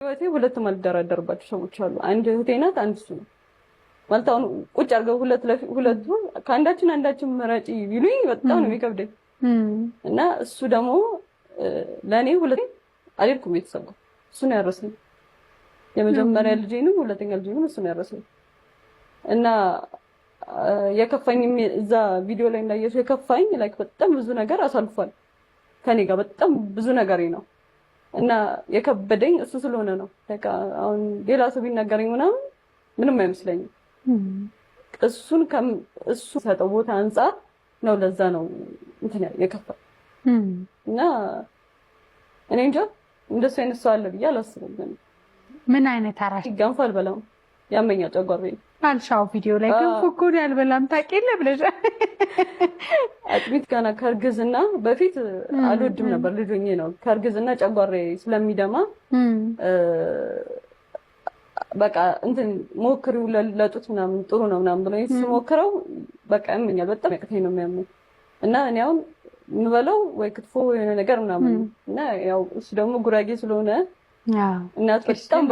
ህይወቴ ሁለት ማልደራደርባቸው ሰዎች አሉ። አንድ እህቴ ናት፣ አንድ እሱ ነው። ማለት አሁን ቁጭ አድርገው ሁለቱ ከአንዳችን አንዳችን ምረጪ ቢሉኝ በጣም ነው የሚከብደኝ። እና እሱ ደግሞ ለኔ ሁለቴ አልሄድኩም ቤተሰብ ጋር እሱ ነው ያረሰኝ። የመጀመሪያ ልጄንም ሁለተኛ ልጄንም እሱ ነው ያረሰኝ። እና የከፋኝ እዛ ቪዲዮ ላይ እንዳየሽው የከፋኝ ላይክ በጣም ብዙ ነገር አሳልፏል ከኔ ጋር በጣም ብዙ ነገር ነው። እና የከበደኝ እሱ ስለሆነ ነው። በቃ አሁን ሌላ ሰው ቢናገረኝ ምንም አይመስለኝም። እሱ ሰጠው ቦታ አንፃር ነው ለዛ ነው እንትን የከፋኝ። እና እኔ እንጃ እንደሱ አይነት ሰው አለ ብዬ አላስብም። ምን አይነት አራሽ ገንፎ አልበላም ያመኛል ጨጓራዬን አልሻው ቪዲዮ ላይ ገንፎ እኮ ያልበላም ታውቂለ ብለሽ አጥሚት ገና ከእርግዝና በፊት አልወድም ነበር ልጆኜ ነው ከእርግዝና ጨጓራዬ ስለሚደማ በቃ እንትን ሞክሪው ለጡት ምናምን ጥሩ ነው ምናምን ብለው ሲሞክረው በቃ ያመኛል በጣም ያቅተኝ ነው የሚያመኝ። እና እኔ አሁን የምበለው ወይ ክትፎ የሆነ ነገር ምናምን እና ያው እሱ ደግሞ ጉራጌ ስለሆነ እናት በጣም